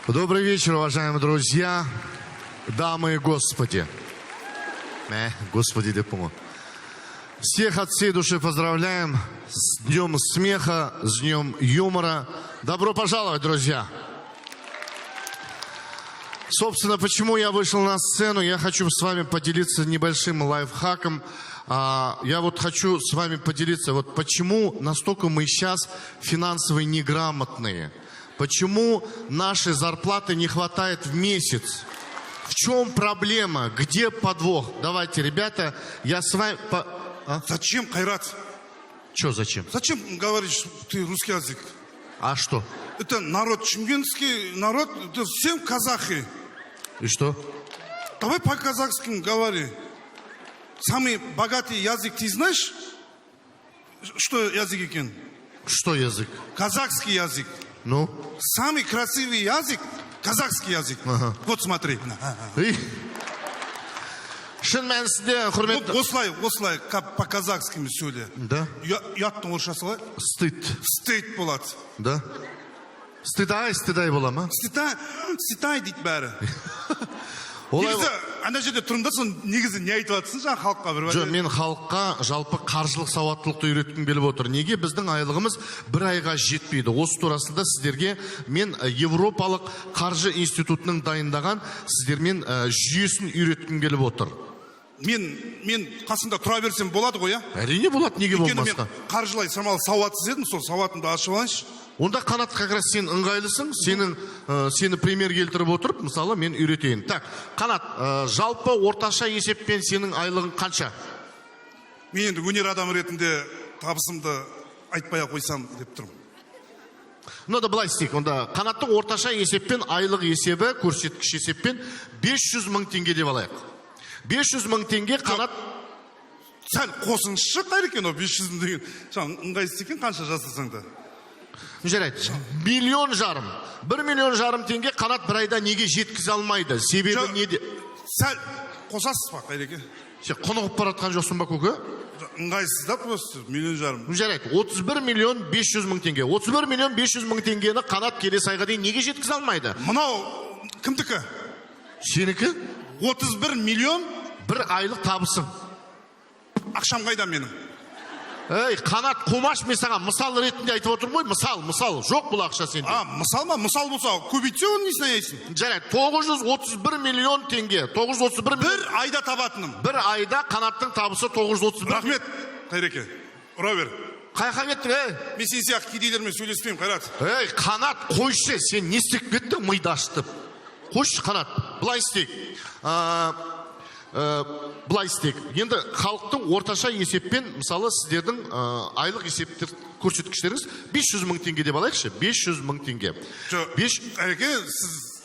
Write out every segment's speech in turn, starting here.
Добрый вечер, уважаемые друзья, дамы и господи. Господи, да помогу. Всех от всей души поздравляем с Днем смеха, с Днем юмора. Добро пожаловать, друзья. Собственно, почему я вышел на сцену, я хочу с вами поделиться небольшим лайфхаком. Я вот хочу с вами поделиться, вот почему настолько мы сейчас финансово неграмотные. Почему нашей зарплаты не хватает в месяц? В чем проблема? Где подвох? Давайте, ребята, я с вами... Зачем, Кайрат? Что зачем? Зачем говоришь ты русский язык? А что? Это народ, чемпионский народ, это всем казахи. И что? Давай по-казахски говори. Самый богатый язык ты знаешь? Что язык екен? Что язык? Казахский язык. Ну? Самый красивый язык казахский язык. Ага. Вот смотри. Шын мәнісінде, құрметті... Осылай по-казахски сөйле. Да? Ұяттың орысшасы қалай? Стыд. Стыд болады. Да? Стыдай бола ма? Стыдай дейді бәрі. Негізі, ана жерде тұрмда сон негізі не айтып жатсың жаңа халыққа бір? Жоқ, мен халыққа жалпы қаржылық сауаттылықты үйреткім келіп отыр. Неге? Біздің айлығымыз бір айға жетпейді. Осы турасында сіздерге мен Европалық қаржы институтының дайындаған сіздермен жүйесін үйреткім келіп отыр. Мен қасында тұра берсем болады ғой, иә? Әрине болады, неге болмасқа? Мен қаржылай самалы сауатсыз едім, сол сауатымды ашып алайыншы. Онда Қанат, как раз сен ыңғайлысың, сені премьер келтіріп отырып, мысалы мен үйретейін. Так, Қанат, жалпы орташа есеппен сенің айлығың қанша? Мен енді өнер адамы ретінде табысымды айтпай ақ қойсам деп тұрмын. Ну да былай істейік, онда Қанаттың орташа есеппен айлық есебі, көрсеткіш есеппен 500 мың теңге деп алайық. 500 мың теңге Қанат... Сәл қосыңызшы қайрекен, 500 мың деген. Жаңа ыңғайсыз екен қанша жасасаң да. Жарайды, 1,5 миллион. 1,5 миллион теңге Қанат бір айда неге жеткізе алмайды? Себебі неде? Сәл қосасыз ба, қайреке? Сен құнығып баратқан жоқсың ба, көке? Ыңғайсыз да просто 1,5 миллион. Жарайды, 31 миллион 500 мың теңге. 31 миллион 500 мың теңгені Қанат келесі айға дейін неге жеткізе алмайды? Мынау кімдікі? Сенікі? 31 миллион бір айлық табысың. Ақшам қайда менің? Ей, Қанат, қомаш, мен саған мысал ретінде айтып отырмын ғой, мысал, жоқ бұл ақша сенде. Мысал ма? Мысал болса, көбейтсе оны несіне аяйсың? Жарайды, 931 миллион теңге. 931 миллион. Бір айда табатыным. Бір айда Қанаттың табысы 931. Рахмет, Қайреке. Ұра бер. Қайқа кеттің, Мен сен сияқты кедейлермен сөйлеспеймін, Қайрат. Ей, Қанат, қойшы, сен не істеп кеттің миды ашытып? Қойшы, Қанат, былай істейік. Былай істейік. Енді халықтың орташа есеппен, мысалы, сіздердің айлық есептер көрсеткіштеріңіз 500 мың теңге деп алайықшы. 500 мың теңге. Қайреке, сіз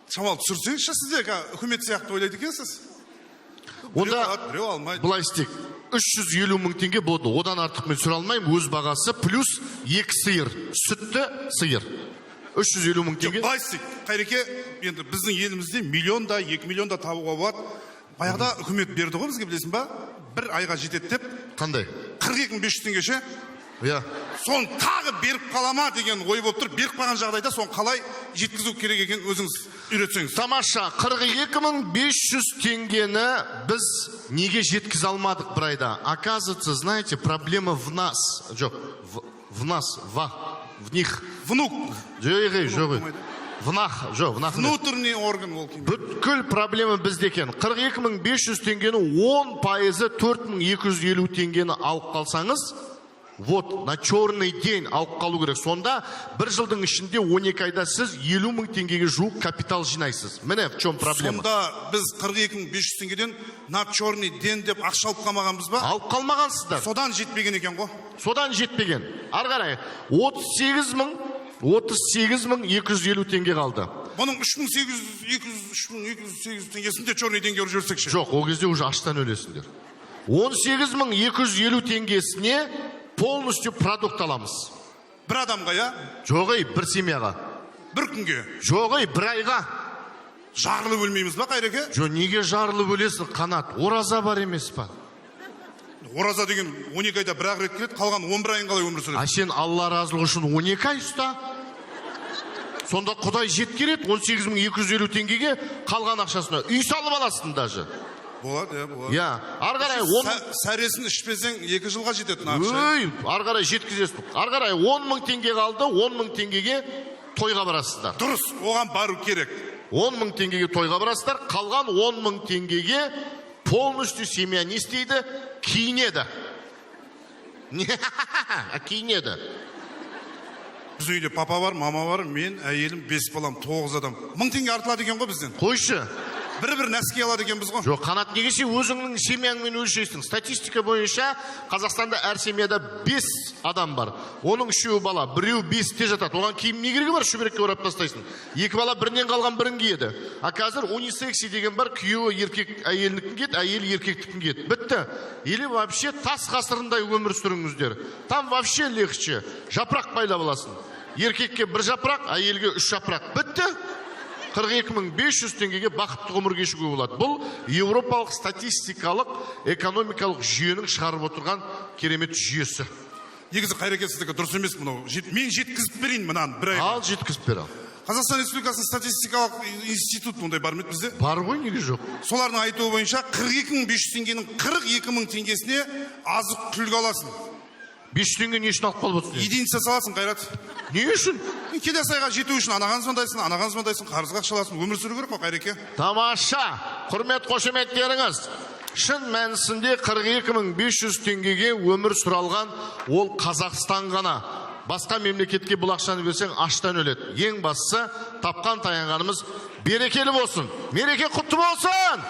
шамал түсірсеңізші, сізде үкімет сияқты ойлайды екенсіз. Онда былай істейік. 350 мың теңге болды. Одан артық мен түсіре алмаймын. Өз бағасы плюс 2 сиыр. Сүтті сиыр. 350 мың теңге. Былай істейік. Қайреке, енді біздің елімізде миллионда, 2 миллионда табуға болады. Баяғыда үкімет берді ғой бізге, білесің ба? Бір айға жетеді деп. Қандай? 42.500 теңге ше. Иә. Соны тағы беріп қалама деген ой болып тұр. Беріп қалған жағдайда соны қалай жеткізу керек екен өзіңіз үйретсеңіз. Тамаша, 42.500 теңгені біз неге жеткізе алмадық бір айда? Оказывается, знаете, проблема в нас. Жоқ, в нас, в них. Внук. Жоқ. Внутренний орган ол. Бүткіл проблема бізде екен. 42.500 теңгені 10%, 4.250 теңгені алып қалсаңыз, вот, на черный день алып қалу керек. Сонда бір жылдың ішінде 12 айда сіз 50 мың теңгеге жуық капитал жинайсыз. Міне, в чем проблема? Сонда біз 42.500 теңгеден на черный день деп ақша алып қалмағанбыз ба? Алып қалмағансыздар. Содан жетпеген екен ғой. Содан жетпеген. Ары қарай 38.250 теңге қалды. Бұның 3.200 теңгесінде черный деньге ұрып жіберсекші. Жоқ, ол кезде уже аштан өлесіңдер. 18.250 теңгесіне полностью продукт аламыз. Бір адамға, я? Жоқ, бір семьяға. Бір күнге? Жоқ, бір айға. Жарылып өлмейміз ба, Қайреке? Жоқ, неге жарылып өлесің, Қанат? Ораза бар емес па? Ораза деген 12 айда бір ақ рет келеді, қалған 11 айын қалай өмір сүреді? А сен Алла разылығы үшін 12 ай ұста. Сонда Құдай жеткереді 18.250 теңгеге қалған ақшасына үй салып аласың даже. Болады, болады. Я, ары қарай сәресін ішпесең 2 жылға жетеді ақша. ой, ары қарай жеткізесің. Ары қарай 10.000 теңге қалды, 10.000 теңгеге тойға барасыздар. Дұрыс, оған бару керек. 10.000 теңгеге тойға барасыздар, қалған 10.000 теңгеге полностью семья не істейді? Киінеді. Киінеді. Біз үйде папа бар, мама бар, мен, әйелім, 5 балам, 9 адам. 1000 теңге артылады екен ғой бізден. Қойшы. Бір нәске алады екен біз ғой. Жоқ, қанат негесе өзіңнің семьяңмен өлшейсің. Статистика бойынша Қазақстанда әр семьяда 5 адам бар. Оның 3 бала, 1 5-те жатады. Оған киім не керегі бар? Шүберекке орап тастайсың. 2 бала бірінен қалған бірін киеді. А қазір унисекси деген бар, күйеуі еркек әйелінікін киеді, әйел еркектікін киеді. Бітті. Или вообще тас ғасырындай өмір сүріңіздер. Там вообще легче. Жапырақ байлап аласың. Еркекке 1 жапырақ, әйелге 3 жапырақ. Бітті. 42.500 теңгеге бақытты ғұмыр кешуге болады. Бұл еуропалық статистикалық экономикалық жүйенің шығарып отырған керемет жүйесі. Негізі қайрекетсіздігі дұрыс емес мынау. Мен жеткізіп берейін мынаны бір айға. Ал жеткізіп бер ал. Қазақстан Республикасының статистикалық институт ондай бар ма бізде? Бар ғой, неге жоқ? Солардың айтуы бойынша 42.500 теңгенің 42.000 теңгесіне азық түлік аласың. 500 теңге не үшін алып қалып отырсың? Единица саласың, Қайрат. Не үшін? Келесі айға жету үшін анаған звондайсың, қарызға ақшаласың, өмір сүру керек қой, Қайреке. Тамаша, құрмет қошеметтеріңіз. Шын мәнісінде 42.500 теңгеге өмір сүре алған ол Қазақстан ғана. Басқа мемлекетке бұл ақшаны берсең аштан өледі. Ең бастысы тапқан таянғанымыз берекелі болсын. Мереке құтты болсын.